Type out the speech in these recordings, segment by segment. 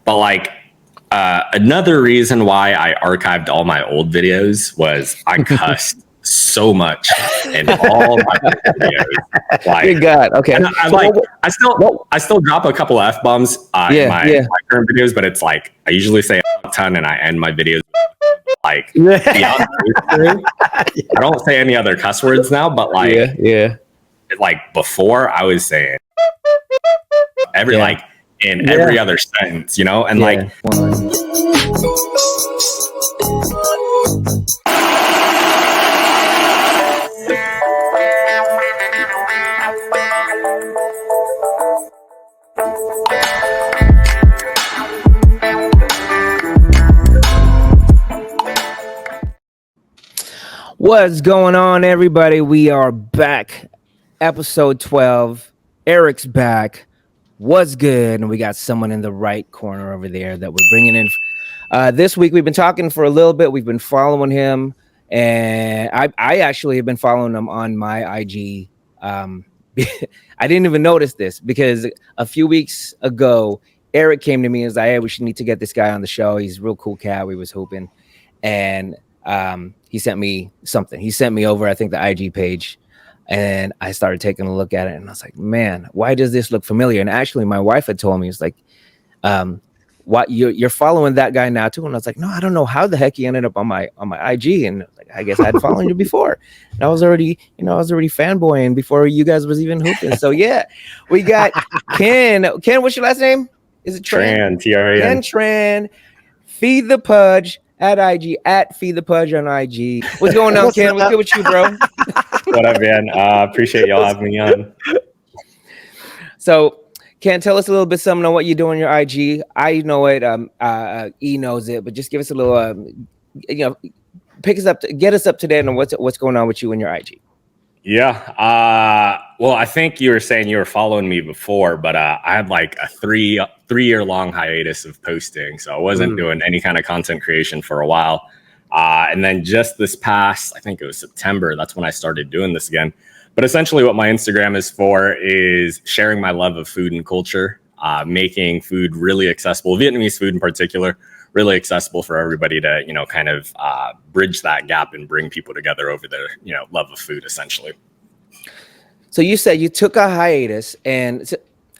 But like another reason why I archived all my old videos was I cussed so much in all my videos. Like, good God. Okay. I still drop a couple of F-bombs in my current videos, but it's like I usually say a ton and I end my videos like beyond I don't say any other cuss words now, but like like before I was saying every like in every other sentence, you know, and like What's going on, everybody? We are back. Episode 12. Eric's back. What's good? And we got someone in the right corner over there that we're bringing in. This week, we've been talking for a little bit. We've been following him. And I actually have been following him on my IG. I didn't even notice this because a few weeks ago, Eric came to me and was like, hey, we should need to get this guy on the show. He's a real cool cat. We was hoping. And he sent me something. He sent me over, I think, the IG page, and I started taking a look at it, and I was like, man, why does this look familiar? And actually, my wife had told me, it's like, what you're following that guy now too? And I was like, no, I don't know how the heck he ended up on my IG, and like, I guess I'd followed you before. And I was already fanboying before you guys was even hooping. So yeah, we got Ken. Ken, what's your last name? Is it Tran? T-R-A-N. Ken Tran. Feed the Pudge. At IG, at Feed the Pudge on IG. What's going on, Ken? What's good with you, bro? What up, man? Appreciate y'all having me on. So, Ken, tell us a little bit something on what you do on your IG. I know it. E knows it, but just give us a little, get us up to date on what's going on with you and your IG. Yeah. Well, I think you were saying you were following me before, but I had like a three-year long hiatus of posting. So I wasn't doing any kind of content creation for a while. And then just this past, I think it was September, that's when I started doing this again. But essentially what my Instagram is for is sharing my love of food and culture, making food really accessible, Vietnamese food in particular, really accessible for everybody to, kind of bridge that gap and bring people together over their, love of food, essentially. So you said you took a hiatus, and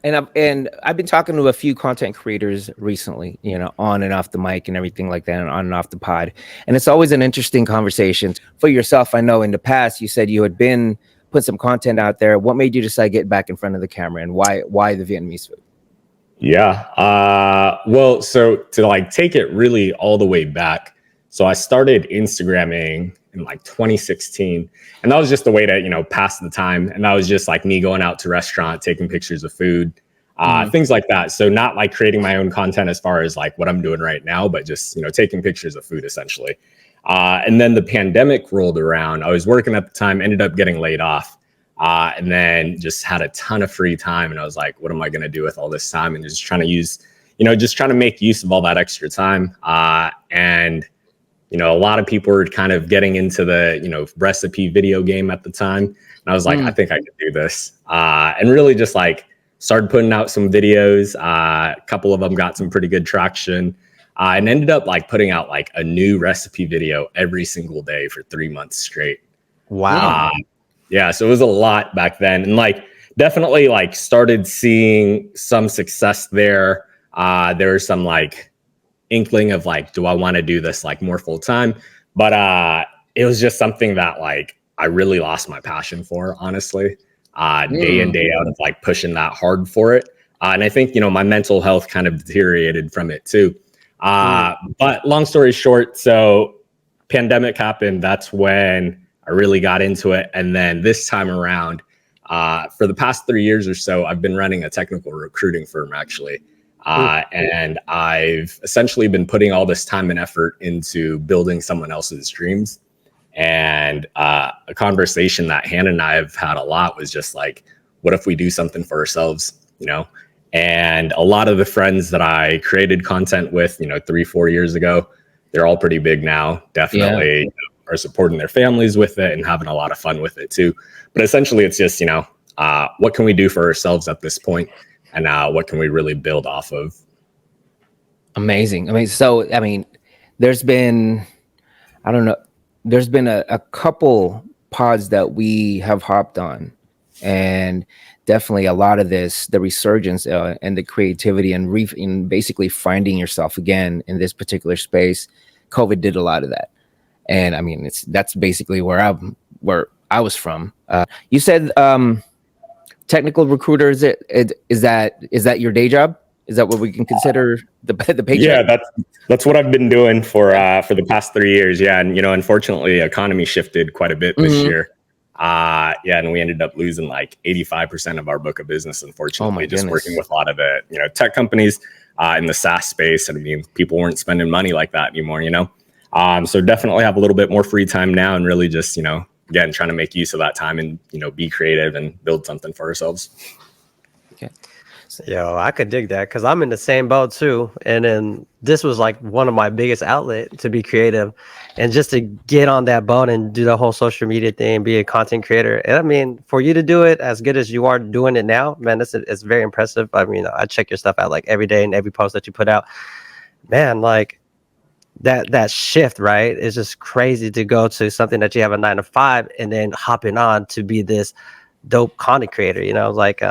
I've been talking to a few content creators recently, on and off the mic and everything like that, and on and off the pod. And it's always an interesting conversation for yourself. I know in the past you said you had put some content out there. What made you decide to get back in front of the camera, and why the Vietnamese food? Yeah. Well, so to like take it really all the way back. So I started Instagramming in like 2016, and that was just a way to, pass the time. And that was just like me going out to restaurant, taking pictures of food, things like that. So not like creating my own content as far as like what I'm doing right now, but just, taking pictures of food essentially. And then the pandemic rolled around. I was working at the time, ended up getting laid off. And then just had a ton of free time. And I was like, what am I going to do with all this time? And just trying to make use of all that extra time. And, a lot of people were kind of getting into the, recipe video game at the time. And I was like, I think I could do this. And really just like started putting out some videos. A couple of them got some pretty good traction. And ended up like putting out like a new recipe video every single day for 3 months straight. Wow. Yeah, so it was a lot back then, and like definitely like started seeing some success there. There was some like inkling of like, do I want to do this like more full time? But it was just something that like I really lost my passion for, honestly. Day in, day out of like pushing that hard for it. And I think, my mental health kind of deteriorated from it too. But long story short, so pandemic happened. That's when I really got into it. And then this time around, for the past 3 years or so, I've been running a technical recruiting firm, actually. And I've essentially been putting all this time and effort into building someone else's dreams. And a conversation that Hannah and I have had a lot was just like, what if we do something for ourselves, And a lot of the friends that I created content with, 3-4 years ago, they're all pretty big now, definitely. Are supporting their families with it and having a lot of fun with it too. But essentially it's just, what can we do for ourselves at this point? And what can we really build off of? Amazing. I mean, so I mean, there's been, I don't know, there's been a couple pods that we have hopped on, and definitely a lot of this, the resurgence and the creativity and in basically finding yourself again in this particular space. COVID did a lot of that, and I mean, that's basically where I was from. You said technical recruiter. Is that your day job? Is that what we can consider the paycheck? Yeah, that's what I've been doing for the past 3 years. Yeah, and unfortunately, the economy shifted quite a bit this year. Yeah, and we ended up losing like 85% of our book of business, unfortunately, just working with a lot of the tech companies in the SaaS space. And I mean, people weren't spending money like that anymore. So definitely have a little bit more free time now, and really just again trying to make use of that time and be creative and build something for ourselves. Okay. Yo, I could dig that because I'm in the same boat too. And then this was like one of my biggest outlet to be creative and just to get on that boat and do the whole social media thing, be a content creator. And I mean, for you to do it as good as you are doing it now, man, it's very impressive. I mean, I check your stuff out like every day and every post that you put out. Man, like that shift, right? It's just crazy to go to something that you have a 9 to 5 and then hopping on to be this dope content creator, like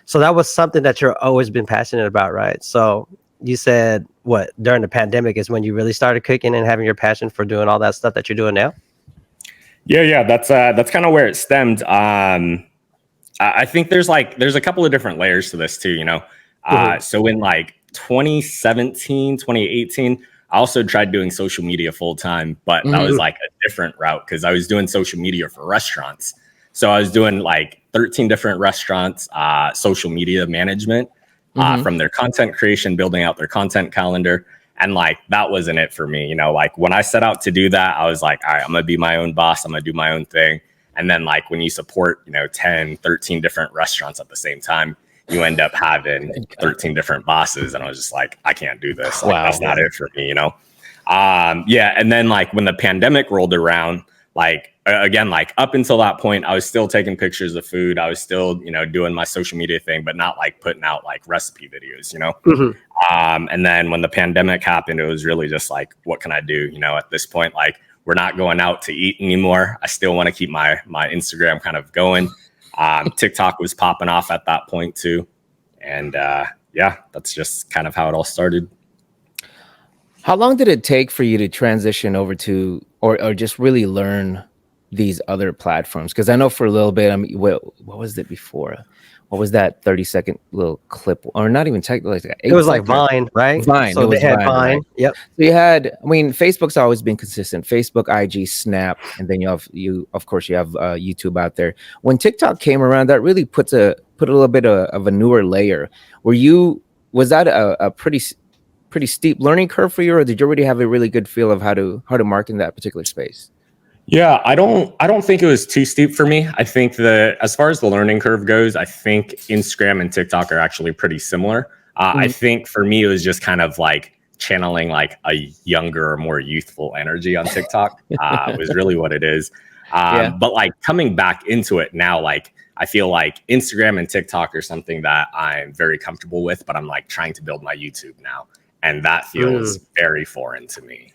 so that was something that you're always been passionate about, right? So you said what during the pandemic is when you really started cooking and having your passion for doing all that stuff that you're doing now? Yeah, that's kind of where it stemmed. I think there's a couple of different layers to this too, So in like 2017, 2018, I also tried doing social media full time, but that was like a different route because I was doing social media for restaurants. So I was doing like 13 different restaurants, social media management from their content creation, building out their content calendar. And like, that wasn't it for me. Like when I set out to do that, I was like, all right, I'm going to be my own boss. I'm going to do my own thing. And then like when you support, 10, 13 different restaurants at the same time, you end up having 13 different bosses. And I was just like, I can't do this. Like, that's not it for me, Yeah. And then like when the pandemic rolled around, like, again, like up until that point, I was still taking pictures of food. I was still, doing my social media thing, but not like putting out like recipe videos, And then when the pandemic happened, it was really just like, what can I do? At this point, like we're not going out to eat anymore. I still want to keep my Instagram kind of going. TikTok was popping off at that point too. And yeah, that's just kind of how it all started. How long did it take for you to transition over to, or just really learn these other platforms? Because I know for a little bit, I mean, what was it before? What was that 30-second little clip? Or not even technically. It was like Vine, right? Vine. So they had Vine. Right? Yep. So you had, I mean, Facebook's always been consistent. Facebook, IG, Snap, and then of course you have YouTube out there. When TikTok came around, that really put a little bit of a newer layer. Was that a pretty steep learning curve for you, or did you already have a really good feel of how to market in that particular space? Yeah, I don't think it was too steep for me. I think that as far as the learning curve goes, I think Instagram and TikTok are actually pretty similar. I think for me, it was just kind of like channeling like a younger, more youthful energy on TikTok was really what it is. But like coming back into it now, like I feel like Instagram and TikTok are something that I'm very comfortable with, but I'm like trying to build my YouTube now. And that feels very foreign to me,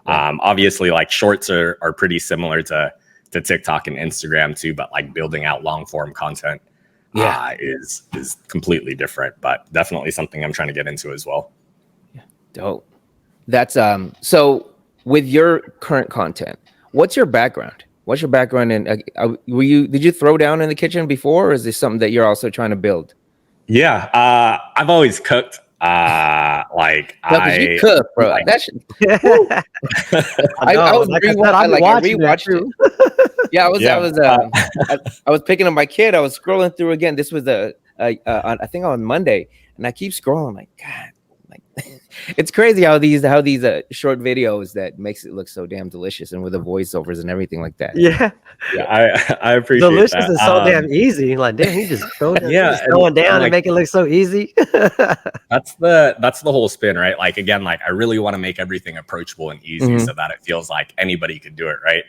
Obviously, like shorts are pretty similar to TikTok and Instagram too, but like building out long form content is completely different. But definitely something I'm trying to get into as well. Yeah, dope. That's so with your current content, what's your background? What's your background? And did you throw down in the kitchen before, or is this something that you're also trying to build? Yeah, I've always cooked. You cook, bro. Like, that should. I was rewatching it. Yeah, I was picking up my kid. I was scrolling through again. This was I think on Monday, and I keep scrolling. Like, God, like it's crazy how these short videos that makes it look so damn delicious, and with the voiceovers and everything like that. Yeah, I appreciate delicious that. is so damn easy. Like, damn, he just throwing down and make it look so easy. That's the whole spin, right? Like again, like I really want to make everything approachable and easy so that it feels like anybody could do it, right?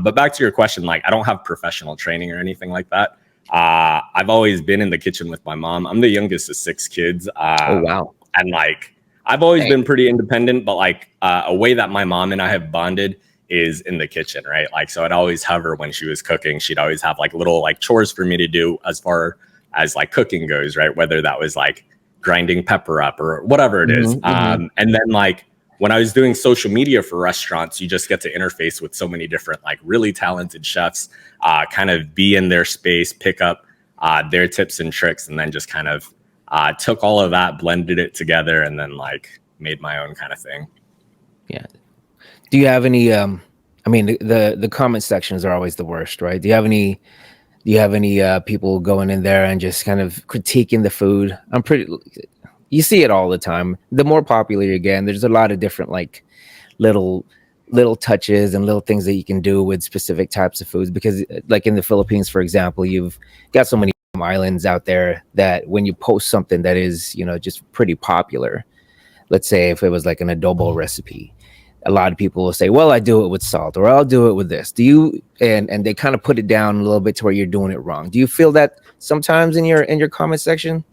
But back to your question, like I don't have professional training or anything like that. I've always been in the kitchen with my mom. I'm the youngest of 6 kids. Oh wow. And like I've always been pretty independent, but like a way that my mom and I have bonded is in the kitchen, right? Like, so I'd always have her when she was cooking. She'd always have like little like chores for me to do as far as like cooking goes, right? Whether that was like grinding pepper up or whatever it is. And then like when I was doing social media for restaurants, you just get to interface with so many different like really talented chefs, kind of be in their space, pick up their tips and tricks, and then just kind of took all of that, blended it together, and then like made my own kind of thing. Yeah. Do you have any I mean the comment sections are always the worst, right? Do you have any people going in there and just kind of critiquing the food? You see it all the time. The more popular you get, there's a lot of different like little touches and little things that you can do with specific types of foods, because like in the Philippines, for example, you've got so many islands out there that when you post something that is, you know, just pretty popular, let's say if it was like an adobo recipe, a lot of people will say, well, I do it with salt, or I'll do it with this. Do you, and they kind of put it down a little bit to where you're doing it wrong. Do you feel that sometimes in your comment section?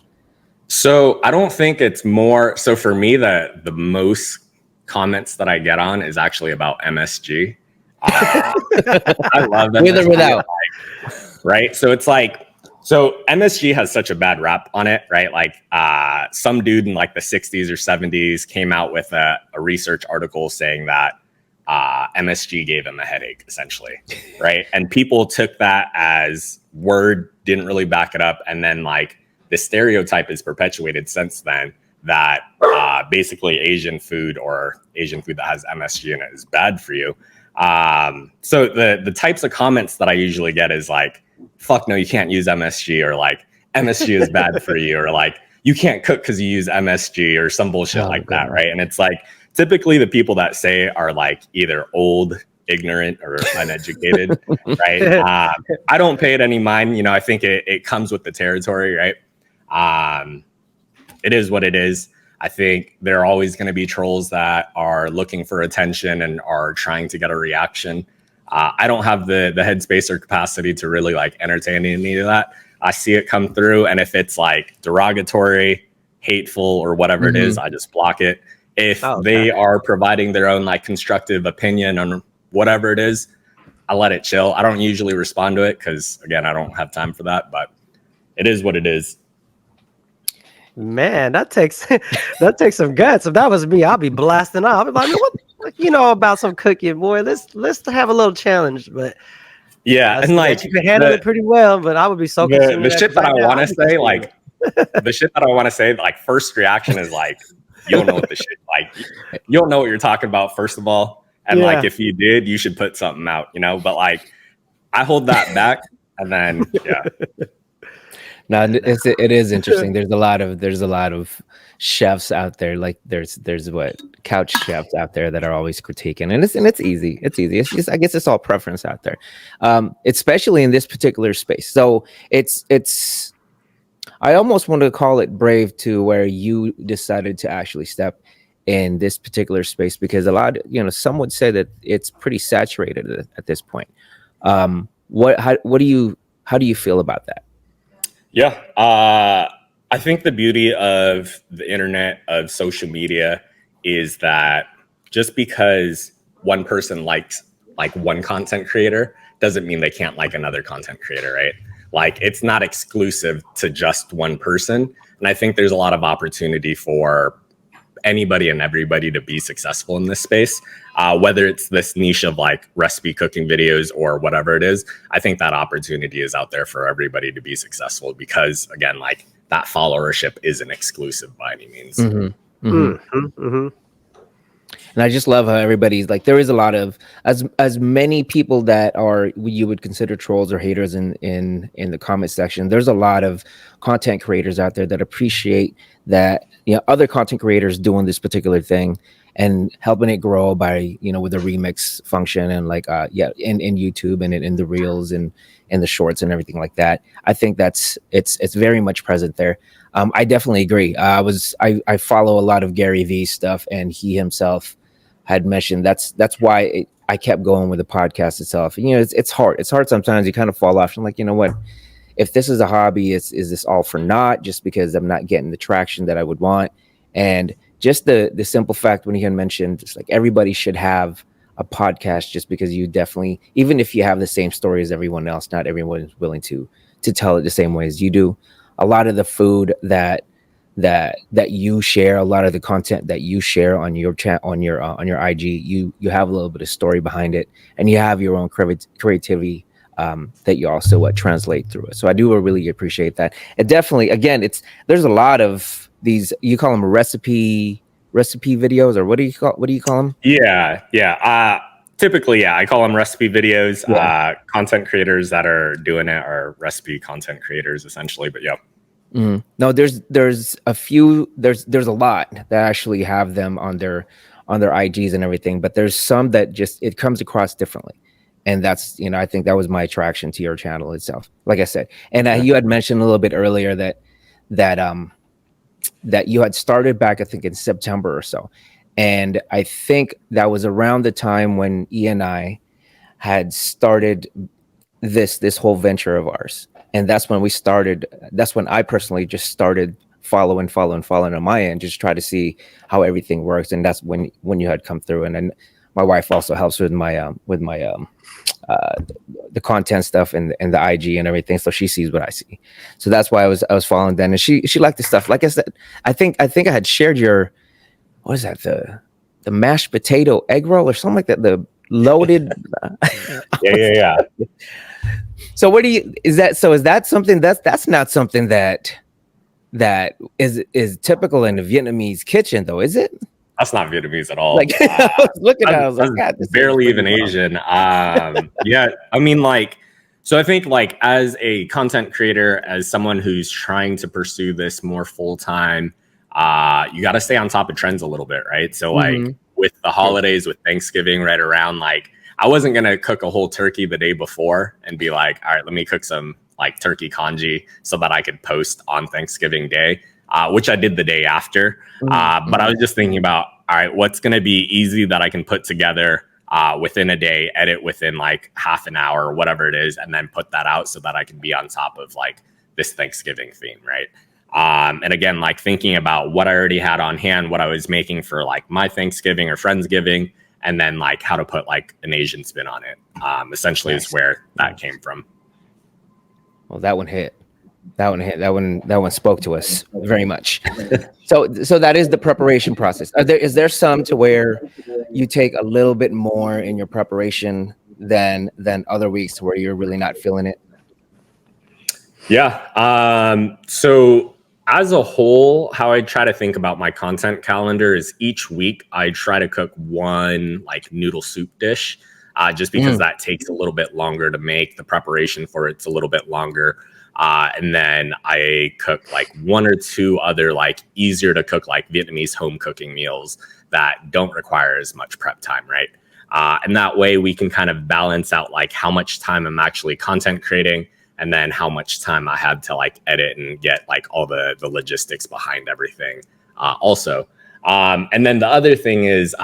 So I don't think it's more. So for me, the most comments that I get on is actually about MSG. I love MSG. With or without. Right. So it's like, so MSG has such a bad rap on it, right? Like some dude in like the 60s or 70s came out with a research article saying that MSG gave him a headache, essentially, right? And people took that as word, didn't really back it up. And then like the stereotype is perpetuated since then that basically Asian food or Asian food that has MSG in it is bad for you. So the types of comments that I usually get is like, fuck no, you can't use MSG, or like MSG is bad for you, or like you can't cook because you use MSG, or some bullshit like that, right? And it's like typically the people that say are like either old, ignorant, or uneducated, right? I don't pay it any mind. You know, I think it comes with the territory, right? It is what it is. I think there are always going to be trolls that are looking for attention and are trying to get a reaction. I don't have the headspace or capacity to really like entertain any of that. I see it come through, and if it's like derogatory, hateful, or whatever it is, I just block it. If they are providing their own like constructive opinion on whatever it is, I let it chill. I don't usually respond to it because, again, I don't have time for that, but it is what it is. Man, that takes some guts. If that was me, I'd be blasting off. I'd be like, what you know about some cooking, boy? Let's have a little challenge. But yeah, and like you can handle it pretty well. But I would be so the shit that I want to say, like the shit that I want to say, like first reaction is like, you don't know what the shit like. You don't know what you're talking about, first of all. And like if you did, you should put something out, you know. But like I hold that back, and then No, it is interesting. There's a lot of chefs out there. Like there's what couch chefs out there that are always critiquing, and it's easy. It's easy. It's just, I guess it's all preference out there, especially in this particular space. So it's. I almost want to call it brave to where you decided to actually step in this particular space, because a lot, some would say that it's pretty saturated at this point. How do you feel about that? Yeah, I think the beauty of the internet, of social media, is that just because one person likes like one content creator doesn't mean they can't like another content creator, right? Like it's not exclusive to just one person. And I think there's a lot of opportunity for anybody and everybody to be successful in this space, whether it's this niche of like recipe cooking videos or whatever it is. I think that opportunity is out there for everybody to be successful, because again, like that followership isn't exclusive by any means. And I just love how everybody's like, there is a lot of as many people that are you would consider trolls or haters in the comment section. There's a lot of content creators out there that appreciate that, other content creators doing this particular thing and helping it grow by, with the remix function and like, in YouTube and in the reels and in the shorts and everything like that. I think it's very much present there. I definitely agree. I follow a lot of Gary Vee stuff, and he himself had mentioned that's why I kept going with the podcast itself. It's hard. It's hard sometimes. You kind of fall off. I'm like, you know what? If this is a hobby, is this all for naught just because I'm not getting the traction that I would want? And just the simple fact when you had mentioned, it's like everybody should have a podcast, just because you definitely, even if you have the same story as everyone else, not everyone is willing to tell it the same way as you do. A lot of the food that you share, a lot of the content that you share on your chat, on your IG, you have a little bit of story behind it, and you have your own creativity that you also translate through it. So I do really appreciate that. It definitely, again, there's a lot of these, you call them recipe videos, or what do you call them? Yeah. Typically, yeah, I call them recipe videos. Yeah. Content creators that are doing it are recipe content creators, essentially. But yeah. Mm-hmm. No, there's a few, there's a lot that actually have them on their IGs and everything, but there's some that just, it comes across differently. And that's, I think that was my attraction to your channel itself, like I said. And you had mentioned a little bit earlier that you had started back, I think, in September or so. And I think that was around the time when E and I had started this whole venture of ours. And that's when I personally just started following on my end, just try to see how everything works. And that's when you had come through. And then my wife also helps with my the content stuff and the IG and everything, so she sees what I see. So that's why I was following then, and she liked the stuff. Like I said, I think I had shared your, what is that, the mashed potato egg roll or something like that, the loaded. Yeah. So is that something that's not something that is typical in the Vietnamese kitchen, though, is it? That's not Vietnamese at all. Like, I was looking at it, I was like, God, this barely even Asian. Yeah, I mean, like, so I think, like, as a content creator, as someone who's trying to pursue this more full time, you got to stay on top of trends a little bit, right? So, like, with the holidays, with Thanksgiving right around, like, I wasn't gonna cook a whole turkey the day before and be like, all right, let me cook some like turkey congee so that I could post on Thanksgiving Day. Which I did the day after. But I was just thinking about, all right, what's going to be easy that I can put together within a day, edit within like half an hour or whatever it is, and then put that out so that I can be on top of like this Thanksgiving theme, right? And again, like thinking about what I already had on hand, what I was making for like my Thanksgiving or Friendsgiving, and then like how to put like an Asian spin on it. Essentially is where that came from. Well, that one hit. That one spoke to us very much. So that is the preparation process. Is there some to where you take a little bit more in your preparation than other weeks where you're really not feeling it? Yeah. So as a whole, how I try to think about my content calendar is each week I try to cook one like noodle soup dish, just because that takes a little bit longer to make. The preparation for it's a little bit longer. And then I cook like one or two other like easier to cook like Vietnamese home cooking meals that don't require as much prep time, right? And that way we can kind of balance out like how much time I'm actually content creating and then how much time I had to like edit and get like all the logistics behind everything also. And then the other thing is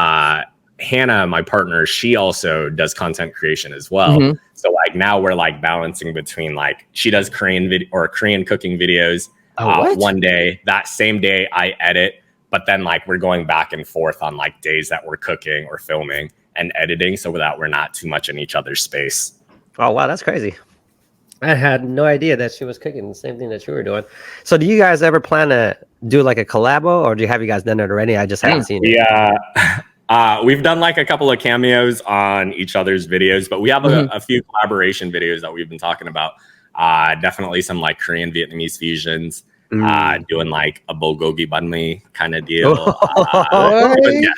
Hannah, my partner, she also does content creation as well. So like now we're like balancing between like she does Korean cooking videos one day, that same day I edit, but then like we're going back and forth on like days that we're cooking or filming and editing so that we're not too much in each other's space. Oh, wow. That's crazy. I had no idea that she was cooking the same thing that you were doing. So do you guys ever plan to do like a collabo, or have you guys done it already? I just haven't seen it. Yeah. We've done like a couple of cameos on each other's videos, but we have a few collaboration videos that we've been talking about. Definitely some like Korean Vietnamese fusions, doing like a bulgogi banh mi kind of deal. Yeah,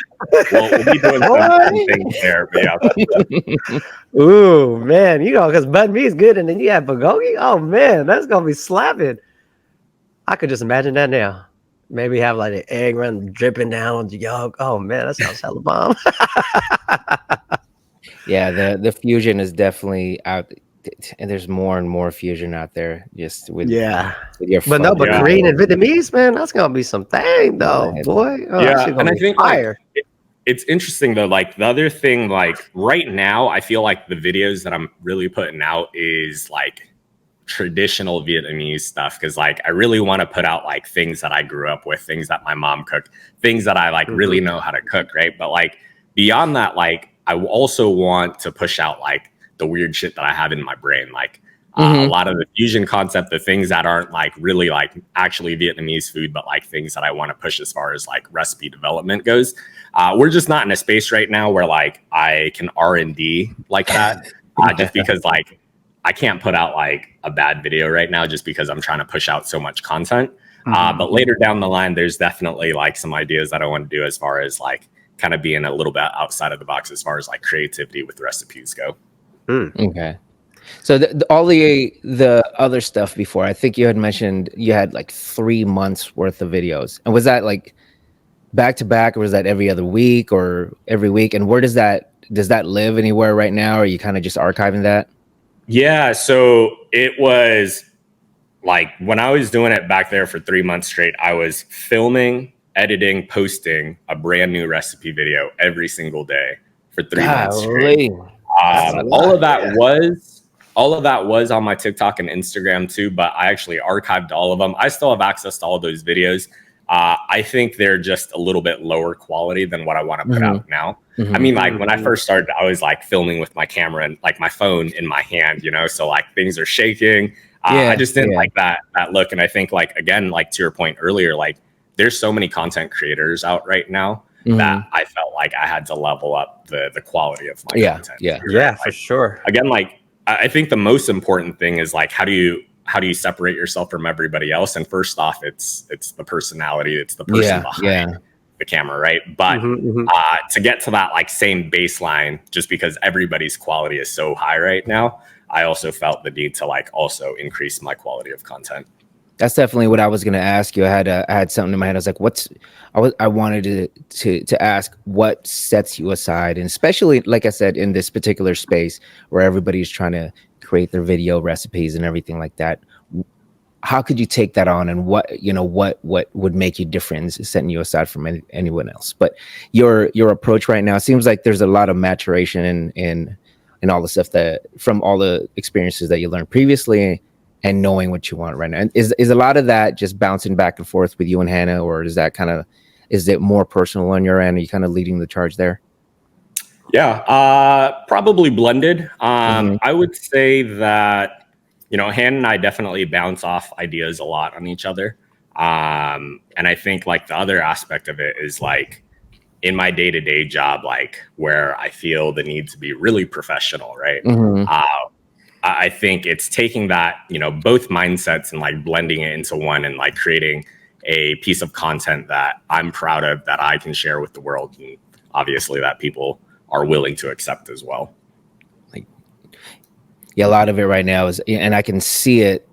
we'll be doing some things there. But yeah. Ooh, man, because banh mi is good, and then you have bulgogi. Oh man, that's gonna be slapping. I could just imagine that now. Maybe have like an egg run dripping down with the yolk. Oh man, that sounds hella bomb. Yeah, the fusion is definitely out, and there's more and more fusion out there. Just with your Korean and Vietnamese, man, that's gonna be some thing though, boy. Oh, yeah, and I think fire. Like, it's interesting though. Like the other thing, like right now, I feel like the videos that I'm really putting out is like traditional Vietnamese stuff, because like I really want to put out like things that I grew up with, things that my mom cooked, things that I like really know how to cook, right? But like beyond that, like I also want to push out like the weird shit that I have in my brain, like a lot of the fusion concept, the things that aren't like really like actually Vietnamese food, but like things that I want to push as far as like recipe development goes. We're just not in a space right now where like I can R&D like that, just because like I can't put out like a bad video right now just because I'm trying to push out so much content. But later down the line, there's definitely like some ideas that I want to do as far as like kind of being a little bit outside of the box as far as like creativity with recipes go. Okay. So all the other stuff before, I think you had mentioned you had like 3 months worth of videos. And was that like back to back, or was that every other week or every week? And where does that live anywhere right now? Or are you kind of just archiving that? Yeah, so it was like when I was doing it back there for 3 months straight, I was filming, editing, posting a brand new recipe video every single day for 3 months straight. All of that was on my TikTok and Instagram too, but I actually archived all of them. I still have access to all those videos. I think they're just a little bit lower quality than what I want to put out now. I mean, like when I first started, I was like filming with my camera and like my phone in my hand, you know, so like things are shaking. I just didn't like that look. And I think like, again, like to your point earlier, like there's so many content creators out right now that I felt like I had to level up the quality of my content. Yeah, like, for sure. Again, like I think the most important thing is like how do you separate yourself from everybody else? And first off, it's the personality, it's the person behind the camera, right? But to get to that like same baseline, just because everybody's quality is so high right now, I also felt the need to like also increase my quality of content. That's definitely what I was going to ask you. I had something in my head. I was like, I wanted to ask what sets you aside, and especially like I said, in this particular space where everybody's trying to create their video recipes and everything like that. How could you take that on, and what would make you different, setting you aside from anyone else? But your approach right now seems like there's a lot of maturation in all the stuff that from all the experiences that you learned previously, and knowing what you want right now. And is a lot of that just bouncing back and forth with you and Hannah, or is it more personal on your end? Are you kind of leading the charge there? Yeah, probably blended. I would say that, you know, Hannah and I definitely bounce off ideas a lot on each other. And I think like the other aspect of it is like in my day-to-day job, like where I feel the need to be really professional, right? I think it's taking that, you know, both mindsets and like blending it into one and like creating a piece of content that I'm proud of, that I can share with the world. And obviously that people are willing to accept as well. Like, yeah, a lot of it right now is, and I can see it.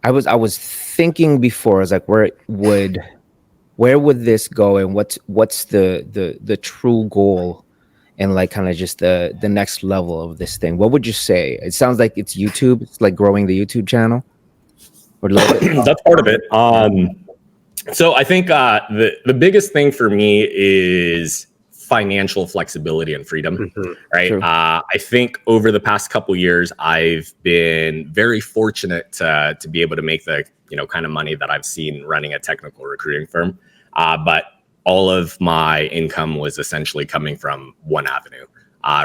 I was thinking before, I was like, where would this go, and what's the true goal, and like kind of just the next level of this thing? What would you say? It sounds like it's YouTube. It's like growing the YouTube channel. Or that's part of it. So I think the biggest thing for me is financial flexibility and freedom, right? I think over the past couple years, I've been very fortunate to be able to make the, you know, kind of money that I've seen running a technical recruiting firm. But all of my income was essentially coming from one avenue.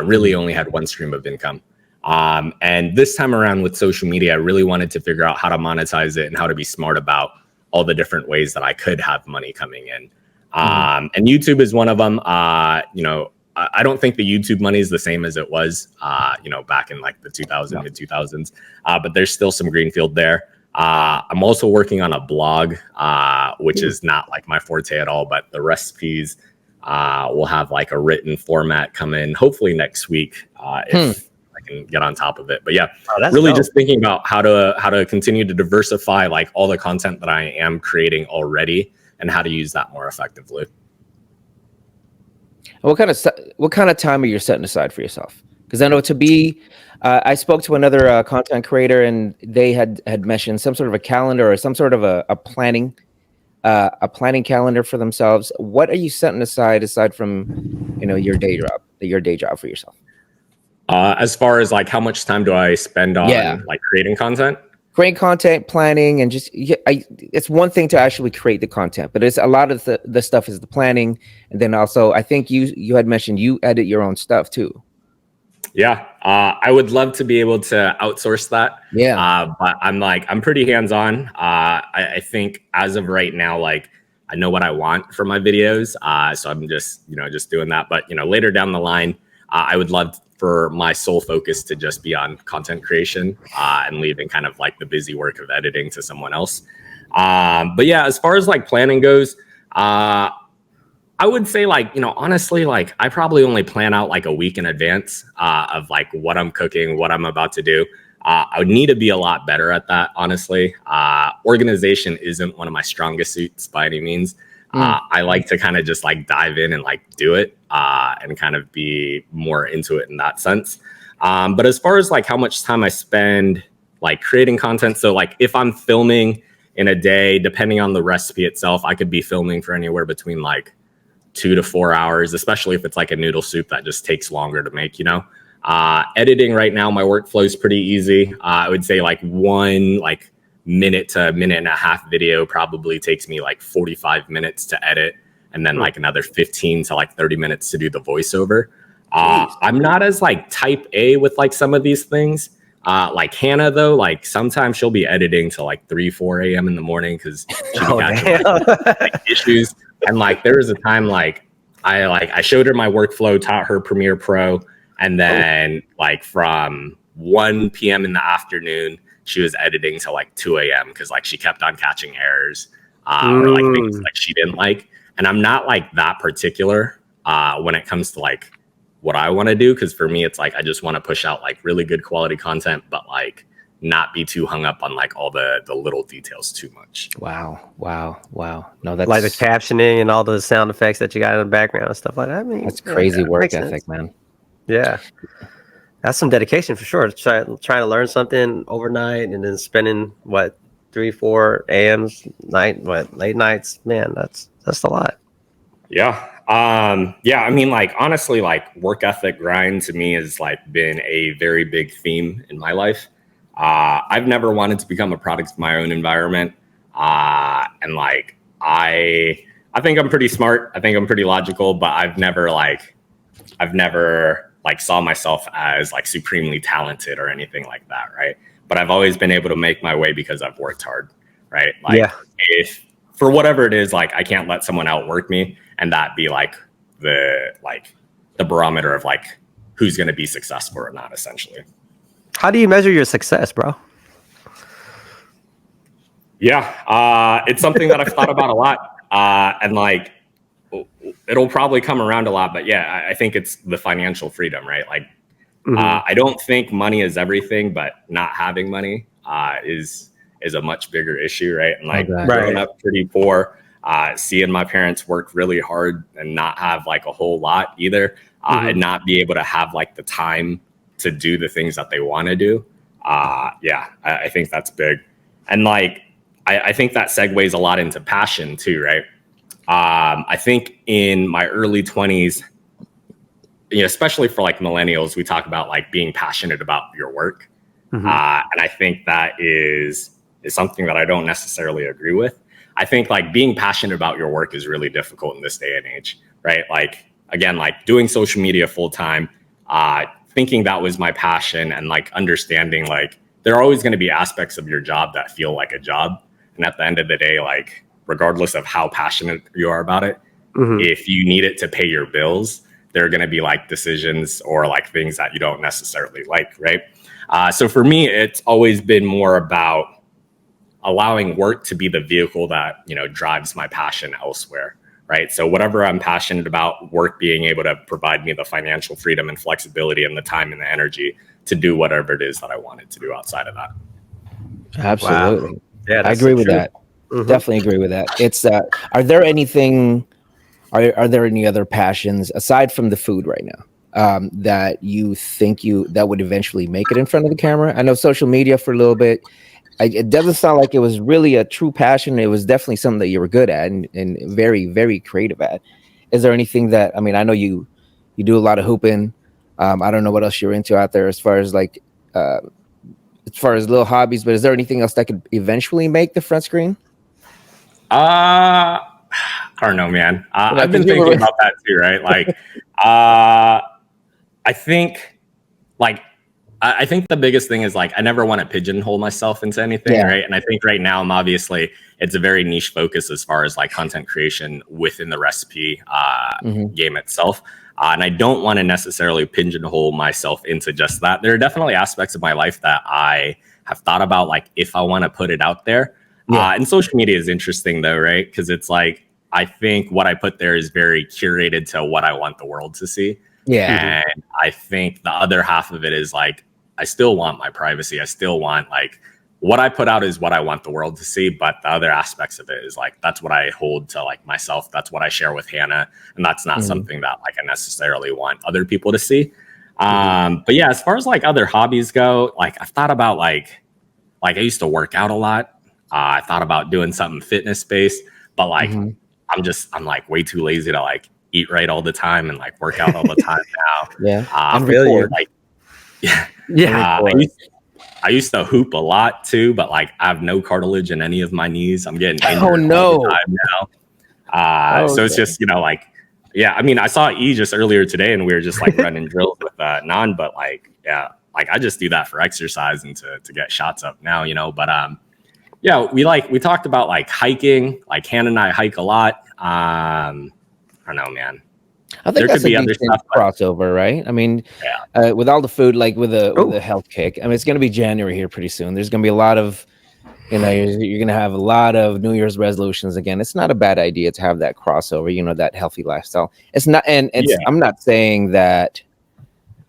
Really only had one stream of income. And this time around with social media, I really wanted to figure out how to monetize it and how to be smart about all the different ways that I could have money coming in. And YouTube is one of them. You know, I don't think the YouTube money is the same as it was, you know, back in like the mid 2000s, but there's still some greenfield there. I'm also working on a blog, which is not like my forte at all, but the recipes will have like a written format come in hopefully next week, if I can get on top of it. But yeah, really dope. Just thinking about how to continue to diversify like all the content that I am creating already and how to use that more effectively. What kind of time are you setting aside for yourself? Because I know I spoke to another content creator, and they had mentioned some sort of a calendar or some sort of a planning calendar for themselves. What are you setting aside from, you know, your day job for yourself? As far as like how much time do I spend on like creating content? Create content, planning, and just it's one thing to actually create the content, but it's a lot of the stuff is the planning, and then also I think you had mentioned you edit your own stuff too. Yeah, I would love to be able to outsource that. Yeah, but I'm pretty hands-on. I think as of right now, like I know what I want for my videos, so I'm just just doing that. But later down the line, I would love for my sole focus to just be on content creation and leaving kind of like the busy work of editing to someone else. But yeah, as far as like planning goes, I would say like, honestly, like I probably only plan out like a week in advance of like what I'm cooking, what I'm about to do. I would need to be a lot better at that, honestly. Organization isn't one of my strongest suits by any means. I like to kind of just like dive in and like do it and kind of be more into it in that sense. But as far as like how much time I spend like creating content, so like if I'm filming in a day, depending on the recipe itself, I could be filming for anywhere between like 2 to 4 hours, especially if it's like a noodle soup that just takes longer to make, editing right now, my workflow is pretty easy. I would say like one like minute to a minute and a half video probably takes me like 45 minutes to edit, and then like another 15 to like 30 minutes to do the voiceover. I'm not as like type A with like some of these things. Like Hannah though, like sometimes she'll be editing till like 3-4 a.m. in the morning because she catching like, issues. And like there was a time like I showed her my workflow, taught her Premiere Pro, and then like from 1 p.m. in the afternoon, she was editing till like 2 a.m. because like she kept on catching errors or like things like she didn't like. And I'm not like that particular when it comes to like what I want to do, because for me it's like I just want to push out like really good quality content, but like not be too hung up on like all the little details too much. Wow. No, that's Like the captioning and all the sound effects that you got in the background and stuff like that. I mean, that's crazy work ethic, man. Yeah, that's some dedication for sure. Trying to learn something overnight and then spending 3-4 a.m.s late nights. Man, that's a lot. Yeah. I mean, like, honestly, like work ethic grind to me has like been a very big theme in my life. I've never wanted to become a product of my own environment. And like, I think I'm pretty smart. I think I'm pretty logical, but I've never saw myself as like supremely talented or anything like that. Right. But I've always been able to make my way because I've worked hard. Right. Like if for whatever it is, like I can't let someone outwork me and that be like the barometer of like who's going to be successful or not, essentially. How do you measure your success, bro? Yeah, it's something that I've thought about a lot, and like it'll probably come around a lot. But yeah, I think it's the financial freedom, right? Like, I don't think money is everything, but not having money is a much bigger issue, right? And like growing up pretty poor, seeing my parents work really hard and not have like a whole lot either, and not be able to have like the time to do the things that they want to do. I think that's big. And like, I think that segues a lot into passion too, right? I think in my early 20s, especially for like millennials, we talk about like being passionate about your work. And I think that is something that I don't necessarily agree with. I think like being passionate about your work is really difficult in this day and age, right? Like, again, like doing social media full time, thinking that was my passion and like understanding like there are always going to be aspects of your job that feel like a job. And at the end of the day, like regardless of how passionate you are about it, if you need it to pay your bills, there are going to be like decisions or like things that you don't necessarily like, right? So for me, it's always been more about allowing work to be the vehicle that, drives my passion elsewhere, right? So whatever I'm passionate about, work being able to provide me the financial freedom and flexibility and the time and the energy to do whatever it is that I wanted to do outside of that. Absolutely. Wow. Yeah, I agree with that. Definitely agree with that. It's are there any other passions aside from the food right now that you think that would eventually make it in front of the camera? I know social media for a little bit. It doesn't sound like it was really a true passion. It was definitely something that you were good at and very, very creative at. Is there anything that, I mean, I know you do a lot of hooping. I don't know what else you're into out there as far as like as far as little hobbies, but is there anything else that could eventually make the front screen? I don't know, man. I've been thinking about that too, right? Like, I think, like, I think the biggest thing is like I never want to pigeonhole myself into anything, right? And I think right now it's a very niche focus as far as like content creation within the recipe game itself. And I don't want to necessarily pigeonhole myself into just that. There are definitely aspects of my life that I have thought about, like if I want to put it out there. And social media is interesting though, right? Because it's like, I think what I put there is very curated to what I want the world to see. And I think the other half of it is like, I still want my privacy. I still want like what I put out is what I want the world to see. But the other aspects of it is like, that's what I hold to like myself. That's what I share with Hannah. And that's not something that like I necessarily want other people to see. But yeah, as far as like other hobbies go, like I've thought about like I used to work out a lot. I thought about doing something fitness based, but like, I'm like way too lazy to like eat right all the time and like work out all the time now. And record. Like, I used to hoop a lot too, but like I have no cartilage in any of my knees. I'm getting injured all the time now. So it's just, like, I mean, I saw E just earlier today and we were just like running drills with Nan, but like, like I just do that for exercise and to get shots up now, but we talked about like hiking, like Hannah and I hike a lot. I don't know, man. I think that's a decent crossover, right? I mean, with all the food, like with the health kick, I mean, it's going to be January here pretty soon. There's going to be a lot of, you're going to have a lot of New Year's resolutions again. It's not a bad idea to have that crossover, that healthy lifestyle. It's not, and I'm not saying that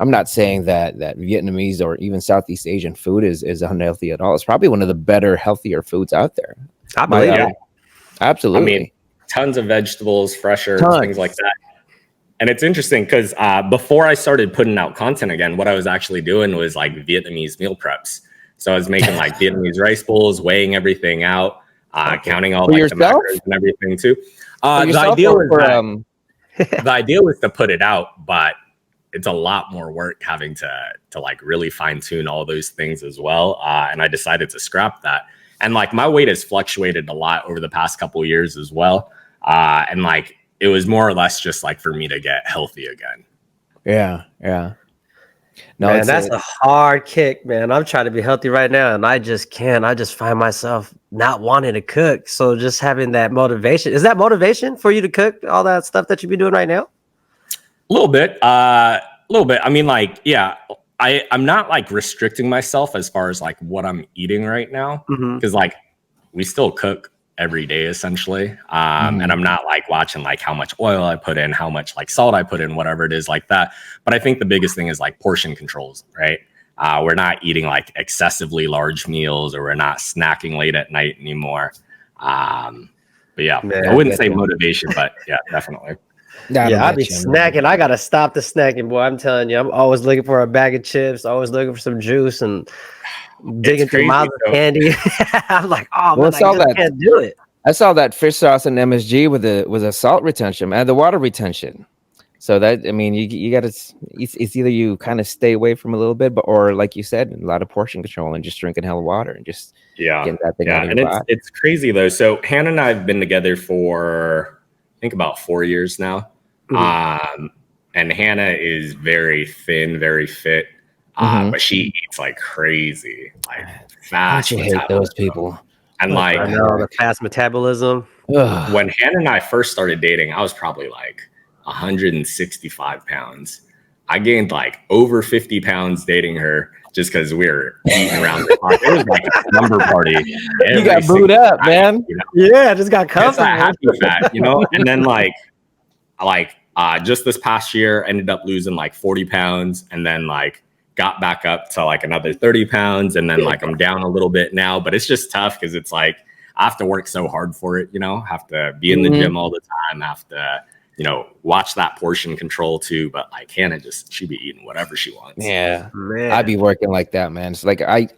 Vietnamese or even Southeast Asian food is unhealthy at all. It's probably one of the better, healthier foods out there. I believe it. Absolutely. I mean, tons of vegetables, fresher, things like that. And it's interesting because before I started putting out content again, what I was actually doing was like Vietnamese meal preps. So I was making like Vietnamese rice bowls, weighing everything out, counting all like the macros and everything too. The idea was to put it out, but it's a lot more work having to like really fine tune all those things as well. And I decided to scrap that. And like my weight has fluctuated a lot over the past couple of years as well. And like, it was more or less just like for me to get healthy again. Yeah. No, man, that's a hard kick, man. I'm trying to be healthy right now, and I just can't. I just find myself not wanting to cook. So just having that motivation. Is that motivation for you to cook all that stuff that you be doing right now? A little bit. I mean, like, I'm not like restricting myself as far as like what I'm eating right now. Because like we still cook every day essentially. And I'm not like watching like how much oil I put in, how much like salt I put in, whatever it is like that. But I think the biggest thing is like portion controls, right? We're not eating like excessively large meals, or we're not snacking late at night anymore. But man, I wouldn't say motivation, but definitely. I be snacking. I gotta stop the snacking, boy. I'm telling you, I'm always looking for a bag of chips, always looking for some juice and digging through miles of candy. I'm like, oh man, I can't do it. I saw that fish sauce in MSG with a salt retention and the water retention. So that, I mean, you got to. It's either you kind of stay away from a little bit, or like you said, a lot of portion control and just drinking hell of water and just getting that thing out of your body. It's crazy though. So Hannah and I have been together for I think about 4 years now. And Hannah is very thin, very fit. But she eats like crazy, like fast. I hate those people. And like, I know, the fast metabolism. When Hannah and I first started dating, I was probably like 165 pounds. I gained like over 50 pounds dating her just because we were eating around the clock. It was like a slumber party. You got booed up, man. Yeah, I just got comfortable. Happy fat, And then like just this past year, ended up losing like 40 pounds, and then like got back up to like another 30 pounds. And then like I'm down a little bit now, but it's just tough because it's like I have to work so hard for it, have to be in the gym all the time, have to, watch that portion control too. But like Hannah she be eating whatever she wants. Yeah, man. I'd be working like that, man. It's like I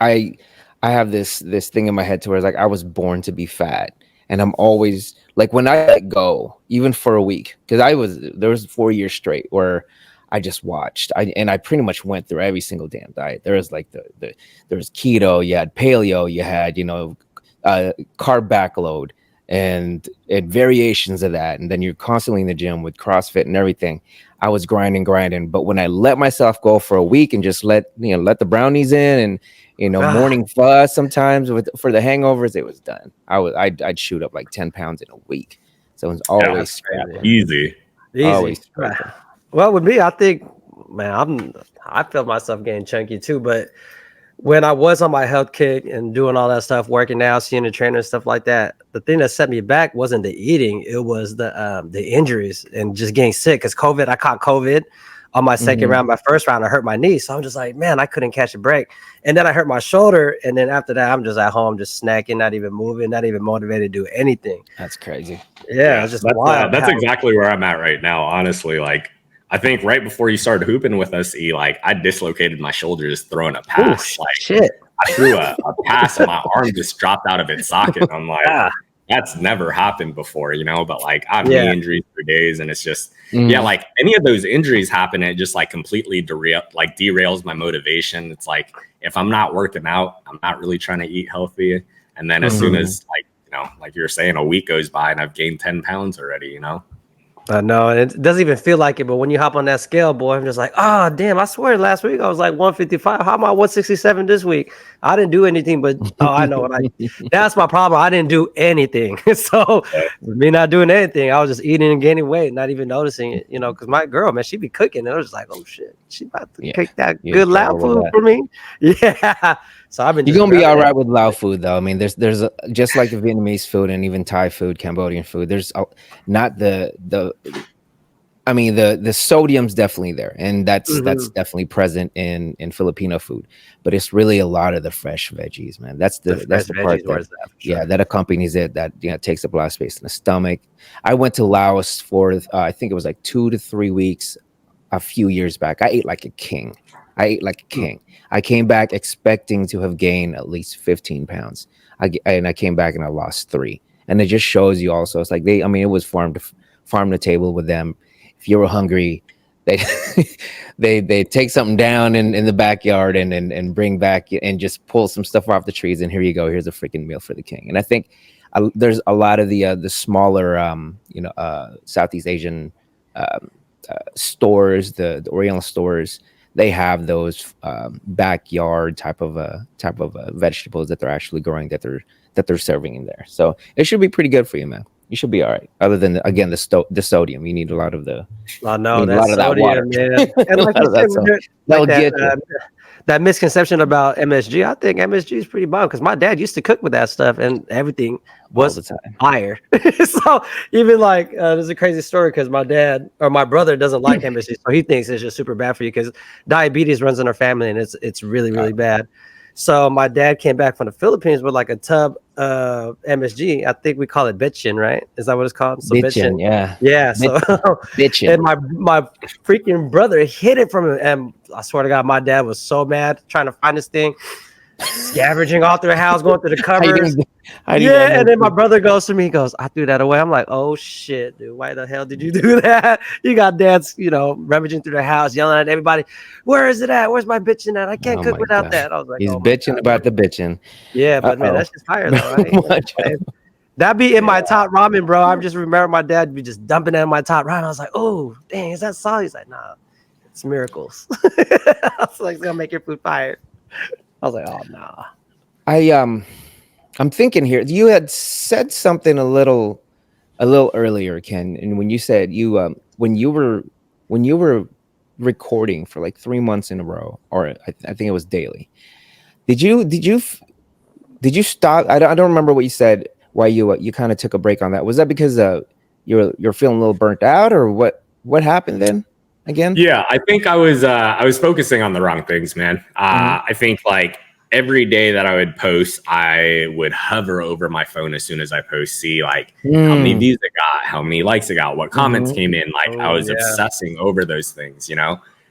have this thing in my head to where it's like I was born to be fat. And I'm always like, when I let go, even for a week, because there was 4 years straight where I just watched. I pretty much went through every single damn diet. There was like there was keto, you had paleo, you had, you know, carb backload and variations of that. And then you're constantly in the gym with CrossFit and everything. I was grinding. But when I let myself go for a week and just let the brownies in and, you know, morning fuzz sometimes for the hangovers, it was done. I'd shoot up like 10 pounds in a week. So it was always scrapping. Easy. Always scrapping. Well, with me, I think, man, I feel myself getting chunky too. But when I was on my health kick and doing all that stuff, working out, seeing the trainer and stuff like that, the thing that set me back wasn't the eating; it was the injuries and just getting sick. Because COVID, I caught COVID on my second round. My first round, I hurt my knee, so I'm just like, man, I couldn't catch a break. And then I hurt my shoulder, and then after that, I'm just at home, just snacking, not even moving, not even motivated to do anything. That's crazy. Yeah, it's just wild. That's exactly where I'm at right now, honestly. Like, I think right before you started hooping with us, like I dislocated my shoulder just throwing a pass. Ooh, like shit. I threw a pass and my arm just dropped out of its socket. I'm like, that's never happened before, you know? But like I have knee injuries for days, and it's just like any of those injuries happen, it just like completely derails my motivation. It's like if I'm not working out, I'm not really trying to eat healthy. And then as soon as like, you know, like you were saying, a week goes by and I've gained 10 pounds already, you know? I know, and it doesn't even feel like it, but when you hop on that scale, boy, I'm just like, oh, damn, I swear last week I was like 155. How am I 167 this week? I didn't do anything, but I know. That's my problem. I didn't do anything. So me not doing anything, I was just eating and gaining weight, not even noticing it, you know, because my girl, man, she be cooking, and I was just like, oh, shit, she about to cook that good loud food for me. Yeah. So I've been. You're gonna be all right with Lao food, though. I mean, there's just like the Vietnamese food and even Thai food, Cambodian food. There's not the sodium's definitely there, and that's definitely present in Filipino food. But it's really a lot of the fresh veggies, man. That's the part that accompanies it. That takes up a lot of space in the stomach. I went to Laos for I think it was like 2 to 3 weeks a few years back. I ate like a king. I came back expecting to have gained at least 15 pounds. I came back and I lost 3. And it just shows you also, it's like it was farm to table with them. If you were hungry, they take something down in the backyard and bring back and just pull some stuff off the trees. And here you go. Here's a freaking meal for the king. And I think there's a lot of the smaller, Southeast Asian stores, the Oriental stores. They have those backyard type of vegetables that they're actually growing that they're serving in there. So it should be pretty good for you, man. You should be all right. Other than again the sodium, you need a lot of the. I know that's sodium, water, man. And like you said, that misconception about MSG, I think MSG is pretty bomb because my dad used to cook with that stuff and everything was fire. So even like there's a crazy story because my dad or my brother doesn't like MSG, so he thinks it's just super bad for you because diabetes runs in our family and it's really, really bad. So my dad came back from the Philippines with like a tub of MSG. I think we call it bitchin, right? Is that what it's called? So bitchin, yeah. Yeah. So bitchin. And my freaking brother hid it from him. And I swear to God, my dad was so mad trying to find this thing, scavenging all through the house, going through the cupboards. And then my brother goes to me, he goes, I threw that away. I'm like, oh shit, dude, why the hell did you do that? You got dads, rummaging through the house, yelling at everybody, where is it at? Where's my bitching at? I can't cook without that. I was like, he's bitching about the bitching. Yeah, but man, that's just fire though, right? That'd be in my top ramen, bro. I just remember my dad be just dumping that in my top ramen. I was like, oh, dang, is that salt? He's like, nah, it's miracles. I was like, it's gonna make your food fire. I was like, oh, nah. I'm thinking here. You had said something a little earlier, Ken, and when you said when you were recording for like 3 months in a row, or I think it was daily. Did you stop? I don't remember what you said. Why you kind of took a break on that? Was that because you're feeling a little burnt out, or what happened then? Again? Yeah, I think I was focusing on the wrong things, man. I think like every day that I would post, I would hover over my phone as soon as I post, see like how many views it got, how many likes it got, what comments came in. Like I was obsessing over those things, and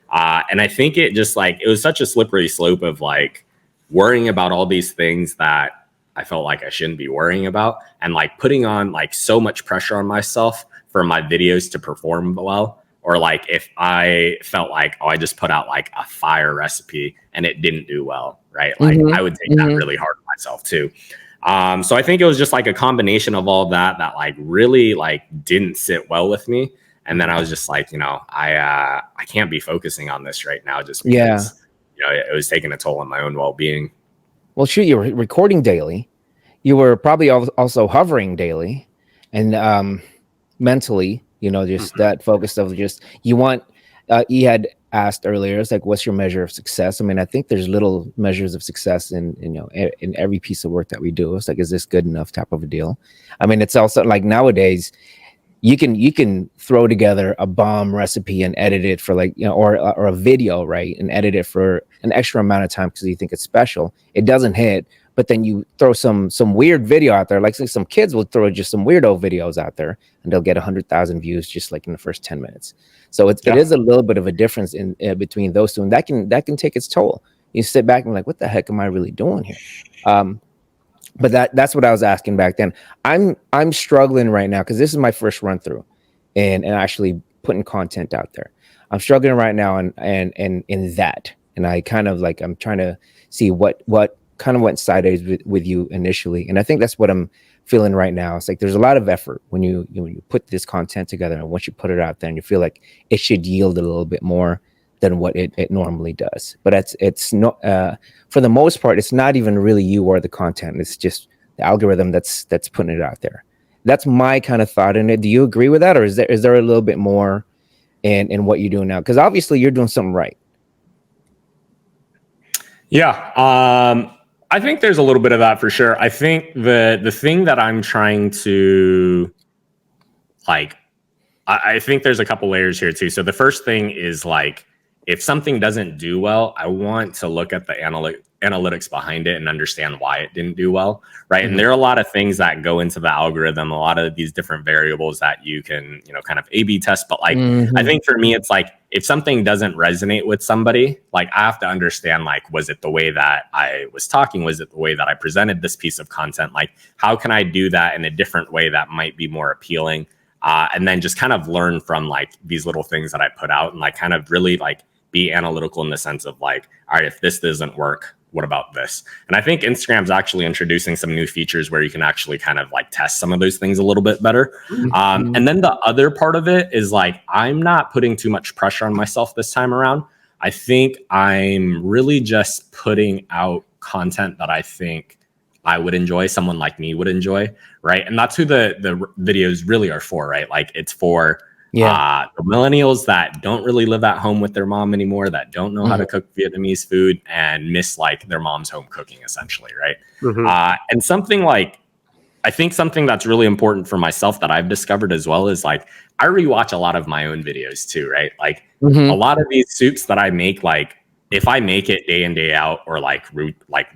I think it just like it was such a slippery slope of like worrying about all these things that I felt like I shouldn't be worrying about, and like putting on like so much pressure on myself for my videos to perform well. or like if I felt like, oh, I just put out like a fire recipe and it didn't do well, right? Like I would take that really hard on myself too. So I think it was just like a combination of all that like really like didn't sit well with me. And then I was just like, I can't be focusing on this right now just because, it was taking a toll on my own well-being. Well, shoot, you were recording daily. You were probably also hovering daily, and mentally, just that focus of just you had asked earlier, it's like, what's your measure of success? I mean, I think there's little measures of success in every piece of work that we do. It's like, is this good enough type of a deal? I mean, it's also like nowadays you can throw together a bomb recipe and edit it for or a video, right? And edit it for an extra amount of time because you think it's special. It doesn't hit, but then you throw some weird video out there. Like some kids will throw just some weirdo videos out there and they'll get 100,000 views just like in the first 10 minutes. So it is a little bit of a difference in between those two, and that can take its toll. You sit back and like, what the heck am I really doing here? But that's what I was asking back then. I'm struggling right now because this is my first run through, and actually putting content out there. I'm struggling right now, and in that, and I kind of like I'm trying to see what kind of went sideways with you initially, and I think that's what I'm feeling right now. It's like there's a lot of effort when you put this content together, and once you put it out there, and you feel like it should yield a little bit more than what it normally does. But it's not for the most part, it's not even really you or the content. It's just the algorithm that's putting it out there. That's my kind of thought in it. Do you agree with that, or is there a little bit more in what you're doing now? Because obviously you're doing something right. Yeah, I think there's a little bit of that for sure. I think the thing that I'm trying to like, I think there's a couple layers here too. So the first thing is like, if something doesn't do well, I want to look at the analytics behind it and understand why it didn't do well, right? Mm-hmm. And there are a lot of things that go into the algorithm, a lot of these different variables that you can, kind of A/B test. But like, I think for me, it's like, if something doesn't resonate with somebody, like I have to understand, like, was it the way that I was talking? Was it the way that I presented this piece of content? Like, how can I do that in a different way that might be more appealing? And then just kind of learn from like these little things that I put out and like kind of really like be analytical in the sense of like, all right, if this doesn't work, what about this? And I think Instagram's actually introducing some new features where you can actually kind of like test some of those things a little bit better. And then the other part of it is like, I'm not putting too much pressure on myself this time around. I think I'm really just putting out content that I think I would enjoy, someone like me would enjoy, right? And that's who the videos really are for, right? Like it's for the millennials that don't really live at home with their mom anymore, that don't know how to cook Vietnamese food and miss like their mom's home cooking essentially, right? And I think something that's really important for myself that I've discovered as well is like, I rewatch a lot of my own videos too, right? Like a lot of these soups that I make, like if I make it day in, day out, or like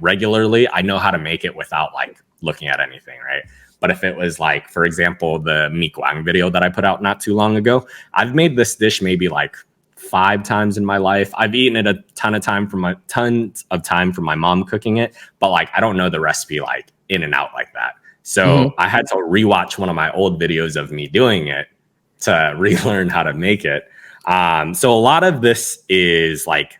regularly, I know how to make it without like looking at anything, right? But if it was like, for example, the Mi Quang video that I put out not too long ago, I've made this dish maybe like 5 times in my life. I've eaten it tons of time from my mom cooking it, but like I don't know the recipe like in and out like that. So I had to rewatch one of my old videos of me doing it to relearn how to make it. So a lot of this is like,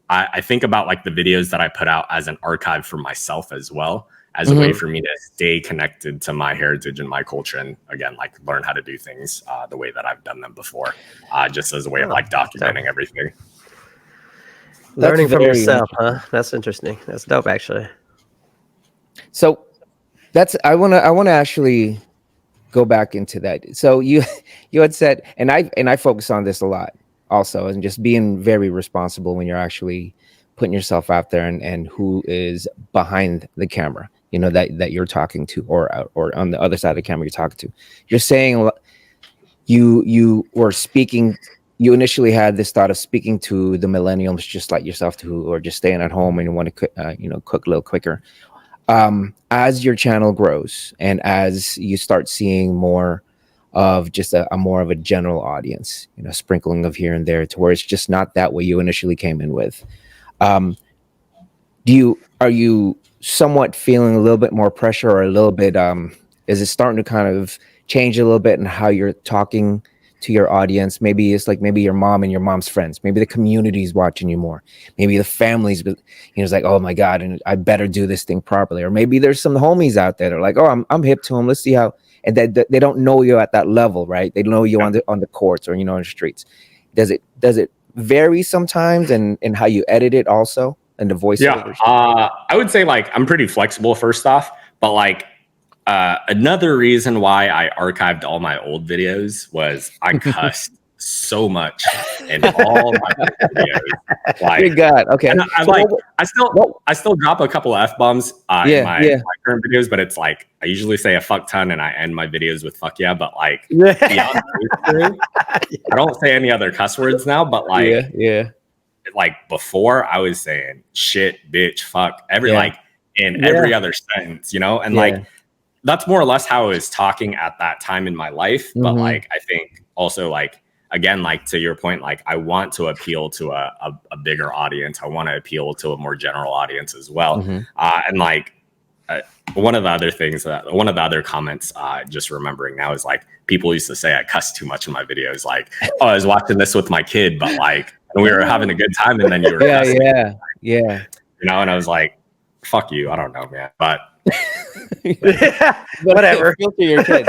I think about like the videos that I put out as an archive for myself as well, as a way for me to stay connected to my heritage and my culture. And again, like learn how to do things the way that I've done them before, just as a way of like documenting everything. Learning from yourself, huh? That's interesting. That's dope, actually. So I want to actually go back into that. So you had said, and I focus on this a lot also, and just being very responsible when you're actually putting yourself out there and who is behind the camera, that you're talking to, or on the other side of the camera you're talking to. You're saying you were speaking. You initially had this thought of speaking to the millennials just like yourself, who are just staying at home and want to cook a little quicker. As your channel grows and as you start seeing more of just a more of a general audience, sprinkling of here and there, to where it's just not that way you initially came in with. Are you somewhat feeling a little bit more pressure, or a little bit, is it starting to kind of change a little bit in how you're talking to your audience. Maybe it's like maybe your mom and your mom's friends. Maybe the community's watching you more. Maybe the families, it's like, oh my God, and I better do this thing properly. Or maybe there's some homies out there that are like, oh, I'm hip to them. Let's see how. And that they don't know you at that level, right? They know you on the courts or on the streets. Does it vary sometimes, and how you edit it also, and the voiceovers? Yeah, I would say like I'm pretty flexible first off, but like another reason why I archived all my old videos was I cussed so much in all my videos. Like, good God, okay. I still drop a couple of F-bombs in my current videos, but it's like I usually say a fuck ton and I end my videos with fuck yeah, but like beyond those, I don't say any other cuss words now, but like like before I was saying shit, bitch, fuck, every other sentence, and like that's more or less how I was talking at that time in my life. But like I think also like again, like to your point, like I want to appeal to a bigger audience. I want to appeal to a more general audience as well. And like one of the other comments, just remembering now, is like people used to say I cuss too much in my videos. Like, oh, I was watching this with my kid, but like we were having a good time, and then you were cussing. And I was like, fuck you. I don't know, man, but. Whatever. Filter your kid.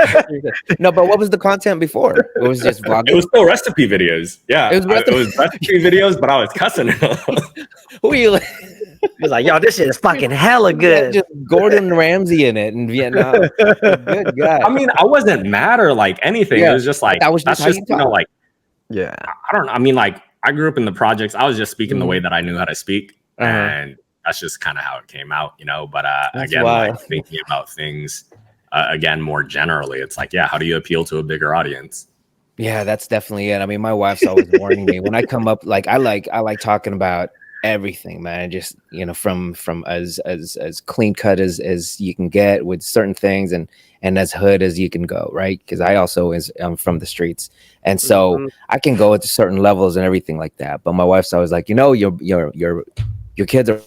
No, but what was the content before? It was just vlogging. It was still recipe videos. Yeah, it was recipe videos, but I was cussing. Who are you? He was like, yo, this shit is fucking hella good. Just Gordon Ramsay in it in Vietnam. Good God. I mean, I wasn't mad or like anything. It was just like that's just like I don't know. I mean, like I grew up in the projects. I was just speaking the way that I knew how to speak, and that's just kind of how it came out, But again, like thinking about things again more generally, it's like, how do you appeal to a bigger audience? Yeah, that's definitely it. I mean, my wife's always warning me when I come up. Like, I like talking about everything, man. Just from as clean cut as you can get with certain things, and as hood as you can go, right? Because I also am from the streets, and so I can go at certain levels and everything like that. But my wife's always like, your kids are.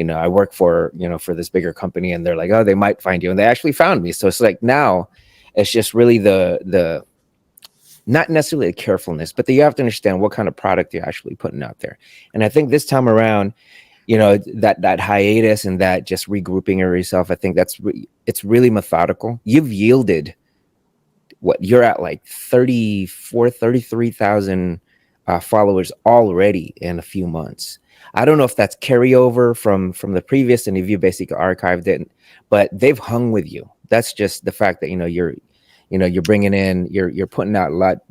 I work for for this bigger company, and they're like, oh, they might find you, and they actually found me. So it's like now, it's just really the not necessarily a carefulness, but you have to understand what kind of product you're actually putting out there. And I think this time around, that hiatus and that just regrouping of yourself, I think it's really methodical. You've yielded what you're at, like 33,000 followers already in a few months. I don't know if that's carryover from the previous, and if you basically archived it, but they've hung with you. That's just the fact that you're bringing in, you're putting out a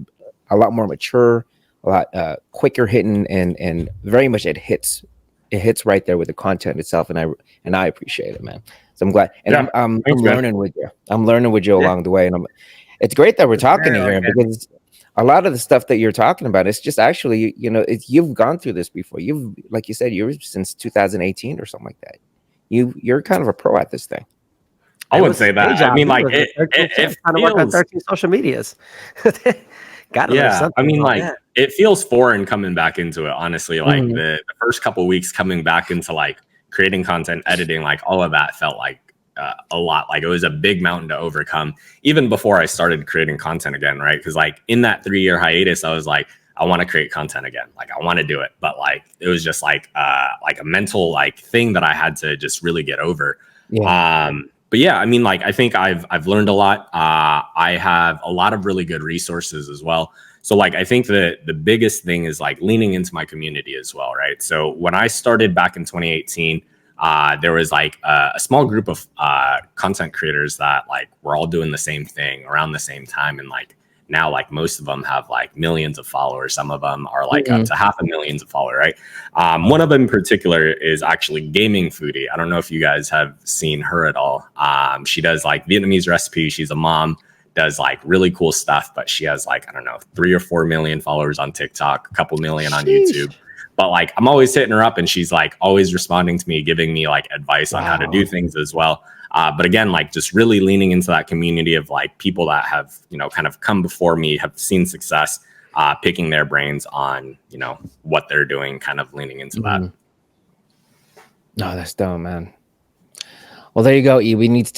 lot more mature, a lot quicker hitting, and very much it hits right there with the content itself, and I appreciate it, man. So I'm glad, and I'm learning with you. I'm learning with you along the way, and it's great that we're talking here because. A lot of the stuff that you're talking about, it's just actually, you've gone through this before. You've, like you said, you're since 2018 or something like that. You're kind of a pro at this thing. I would say that. I mean, like it feels kind of work on 13 social medias. I mean, like it feels foreign coming back into it. Honestly, like the first couple of weeks coming back into like creating content, editing, like all of that felt like. A lot. Like it was a big mountain to overcome even before I started creating content again, right? Because like in that 3-year hiatus, I was like, I want to create content again. Like I want to do it, but like it was just like a mental like thing that I had to just really get over. But yeah, I mean, like I think I've learned a lot. I have a lot of really good resources as well. So like I think the biggest thing is like leaning into my community as well, right? So when I started back in 2018. There was like a small group of content creators that like were all doing the same thing around the same time. And like now, like most of them have like millions of followers. Some of them are like up to 500,000 followers, right? One of them in particular is actually Gaming Foodie. I don't know if you guys have seen her at all. She does like Vietnamese recipes. She's a mom, does like really cool stuff, but she has like, I don't know, 3 or 4 million followers on TikTok, a couple million on YouTube. But like I'm always hitting her up and she's like always responding to me, giving me like advice on how to do things as well. But again, like just really leaning into that community of like people that have, kind of come before me, have seen success, picking their brains on, what they're doing, kind of leaning into that. No, that's dope, man. Well, there you go, E. We need to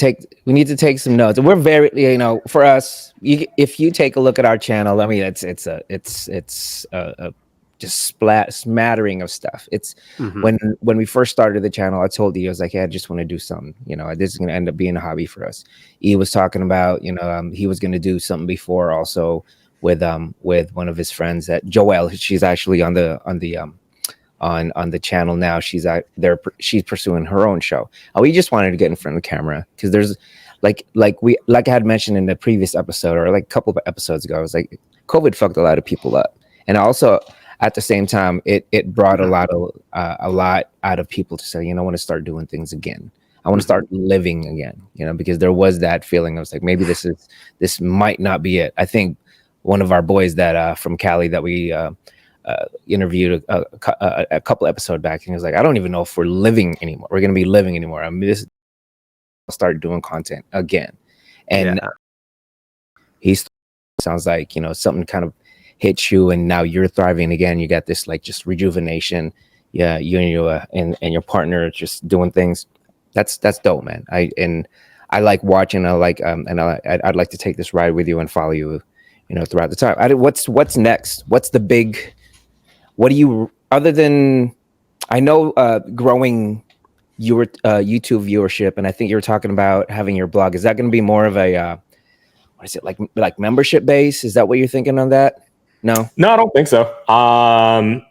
take some notes. We're very, for us, if you take a look at our channel, I mean, it's a just smattering of stuff. It's Mhm. when we first started the channel, I told E, I was like, hey, I just want to do something. This is going to end up being a hobby for us. E was talking about, he was going to do something before also with one of his friends, that Joelle. She's actually on the on the channel now. She's she's pursuing her own show. And we just wanted to get in front of the camera because there's like I had mentioned in the previous episode, or like a couple of episodes ago, I was like, COVID fucked a lot of people up, and also at the same time it brought a lot out of people to say, I want to start doing things again. I want to start living again, because there was that feeling. I was like, maybe this might not be it. I think one of our boys that from Cali that we interviewed a couple episodes back, and he was like, I don't even know if we're living anymore. We're going to be living anymore. I mean, I'll start doing content again. And he sounds like, something kind of hits you, and now you're thriving again. You got this like just rejuvenation. Yeah, you and your partner just doing things. That's dope, man. I like watching. I like and I'd like to take this ride with you and follow you, throughout the time. What's next? What's the big? What do you, other than, I know growing your YouTube viewership, and I think you were talking about having your blog. Is that going to be more of a what is it, like membership base? Is that what you're thinking on that? No, I don't think so.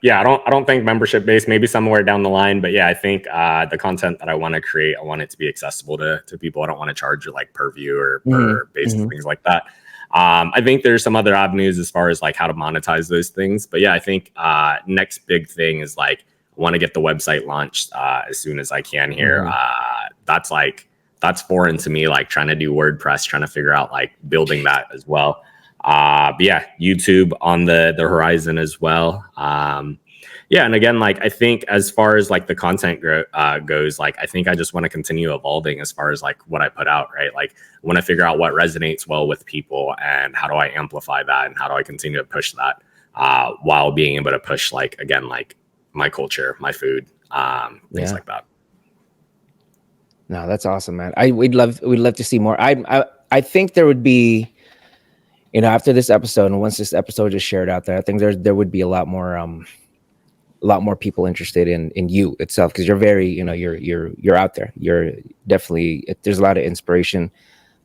Yeah, I don't think membership based, maybe somewhere down the line, but yeah, I think the content that I want to create, I want it to be accessible to people. I don't want to charge you like per view or per basis, things like that. I think there's some other avenues as far as like how to monetize those things, but yeah, I think next big thing is like I want to get the website launched as soon as I can here. That's foreign to me, like trying to do WordPress, trying to figure out like building that as well. But yeah, YouTube on the horizon as well. Yeah, and again, like I think as far as like the content goes, like I think I just want to continue evolving as far as like what I put out, right? Like I want to figure out what resonates well with people, and how do I amplify that, and how do I continue to push that while being able to push like, again, like my culture, my food, things like that. No, that's awesome, man. We'd love to see more. I think there would be, after this episode, and once this episode is shared out there, I think there would be a lot more people interested in you itself, because you're very, you're out there. You're definitely, there's a lot of inspiration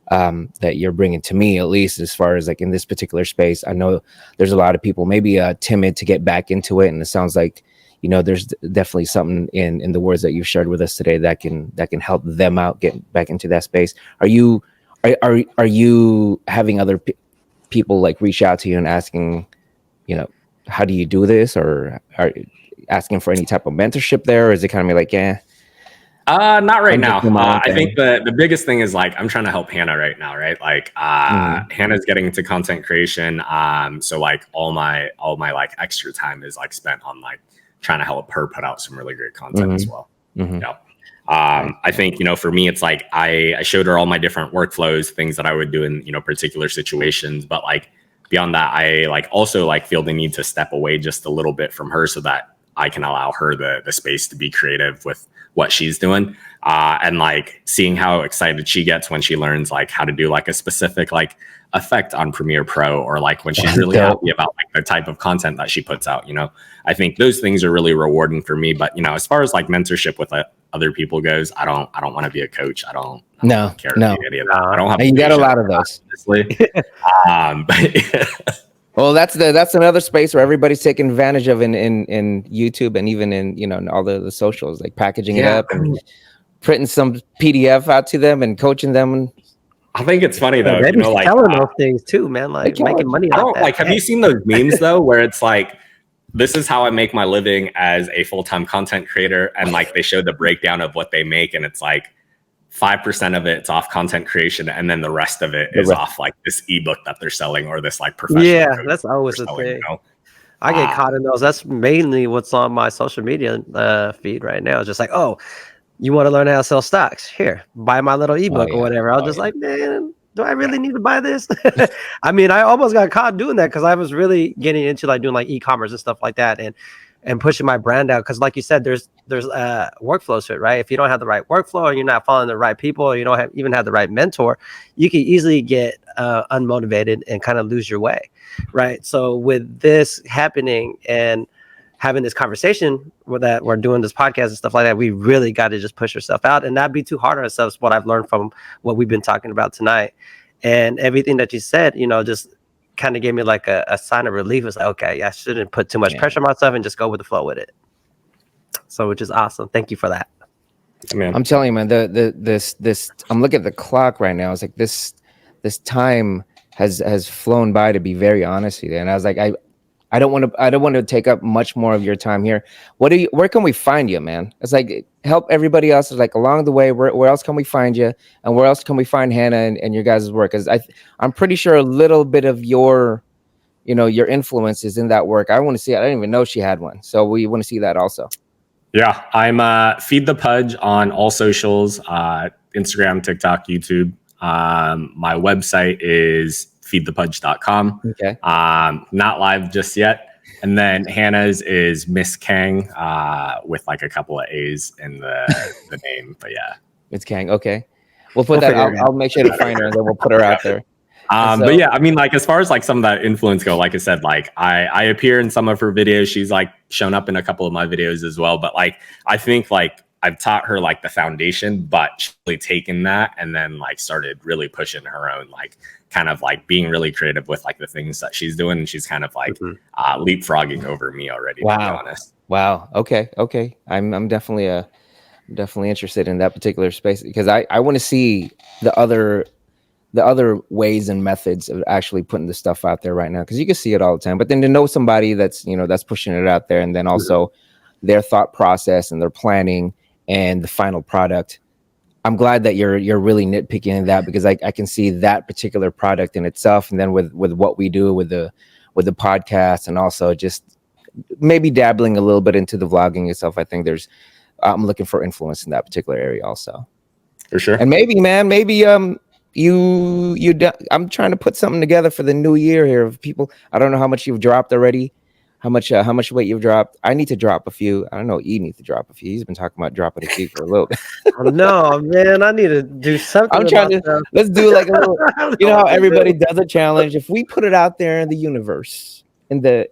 that you're bringing to me, at least as far as like in this particular space. I know there's a lot of people maybe timid to get back into it, and it sounds like, there's definitely something in the words that you've shared with us today that can help them out get back into that space. Are you having other people like reach out to you and asking, how do you do this, or are asking for any type of mentorship there? Or is it kind of like, not right now. I think the biggest thing is like I'm trying to help Hannah right now, right? Like Hannah's getting into content creation. So like all my like extra time is like spent on like trying to help her put out some really great content as well. Yeah. I think, for me, it's like I showed her all my different workflows, things that I would do in, particular situations. But like beyond that, I like also like feel the need to step away just a little bit from her so that I can allow her the space to be creative with what she's doing. And like seeing how excited she gets when she learns like how to do like a specific like effect on Premiere Pro, or like when she's really happy about like the type of content that she puts out. I think those things are really rewarding for me. But as far as like mentorship with other people goes, I don't want to be a coach. I don't care to do any of that. I don't have. You got a lot of those. But well, that's another space where everybody's taking advantage of in YouTube, and even in all the socials, like packaging it up and printing some PDF out to them and coaching them. I think it's funny though, like selling those things too, man. Like making money. Have you seen those memes though, where it's like, this is how I make my living as a full-time content creator, and like they show the breakdown of what they make, and it's like 5% of it's off content creation, and then the rest of it is off like this ebook that they're selling, or this like professional. Yeah, that's always the thing. I get caught in those. That's mainly what's on my social media feed right now. It's just like, oh, you want to learn how to sell stocks? Here, buy my little ebook or whatever. I was just like, man, do I really need to buy this? I mean, I almost got caught doing that because I was really getting into like doing like e-commerce and stuff like that. And and pushing my brand out. Because like you said, there's workflows to it, right? If you don't have the right workflow, or you're not following the right people, or you don't even have the right mentor, you can easily get unmotivated and kind of lose your way, right? So with this happening and having this conversation with that, we're doing this podcast and stuff like that, we really got to just push ourselves out and not be too hard on ourselves. What I've learned from what we've been talking about tonight, and everything that you said, just kind of gave me like a sign of relief. It's like, okay, I shouldn't put too much pressure on myself and just go with the flow with it. So, which is awesome. Thank you for that. Man. I'm telling you, man, this I'm looking at the clock right now. It's like this time has flown by, to be very honest with you. And I was like, I don't want to take up much more of your time here. Where can we find you, man? It's like, help everybody else. It's like, along the way, where else can we find you, and where else can we find Hannah and your guys' work? Because I'm pretty sure a little bit of your influence is in that work. I want to see it. I didn't even know she had one, so we want to see that also. Yeah, I'm Feed the Pudge on all socials, Instagram, TikTok, YouTube. My website is feedthepudge.com. Okay. Not live just yet. And then Hannah's is Miss Kang, with like a couple of A's in the name. But yeah, It's Kang. Okay, we'll put that. I'll make sure to find her, and then we'll put her out there. But yeah, I mean, like, as far as like some of that influence go, like I said, like I appear in some of her videos. She's like shown up in a couple of my videos as well. But like, I think like I've taught her like the foundation, but she's really taken that and then like started really pushing her own, like kind of like being really creative with like the things that she's doing. And she's kind of like leapfrogging over me already, to be honest. Wow. Okay. I'm definitely interested in that particular space, because I want to see the other ways and methods of actually putting the stuff out there right now, because you can see it all the time. But then to know somebody that's that's pushing it out there, and then also their thought process and their planning and the final product. I'm glad that you're really nitpicking in that, because I can see that particular product in itself, and then with what we do with the podcast, and also just maybe dabbling a little bit into the vlogging itself. I think I'm looking for influence in that particular area also. For sure. And maybe, man, I'm trying to put something together for the new year here of people. I don't know how much you've dropped already, how much weight you've dropped. I need to drop a few. I don't know. E needs to drop a few. He's been talking about dropping a few for a little bit. No, man, I need to do something. I'm trying to let's do like a little. You know how everybody does a challenge. If we put it out there in the universe, in the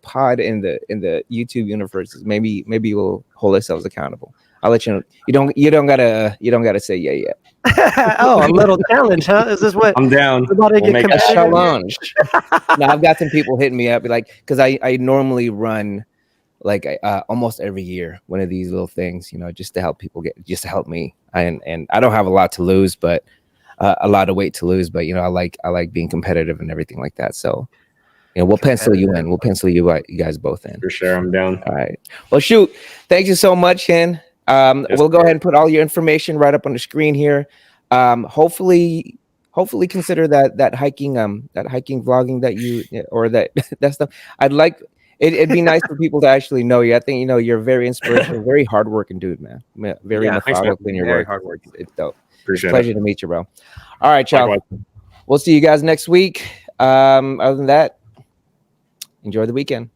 pod, in the YouTube universe, maybe we'll hold ourselves accountable. I'll let you know. You don't gotta say yeah yet. Oh, a little challenge, huh? Is this what I'm down? We'll make a challenge. Now I've got some people hitting me up, like, because I normally run like almost every year one of these little things, just to help people just to help me. And I don't have a lot to lose, but a lot of weight to lose. But I like being competitive and everything like that. So we'll pencil you in. We'll pencil you guys both in. For sure, I'm down. All right. Well, shoot. Thank you so much, Ken. We'll go ahead and put all your information right up on the screen here. Hopefully consider that hiking vlogging that you, or that stuff. I'd like it'd be nice for people to actually know you. I think you're very inspirational, very hardworking dude, man. Very methodical in your work. Hard work. It's dope. Appreciate Pleasure to meet you, bro. All right, y'all. Likewise. We'll see you guys next week. Other than that, enjoy the weekend.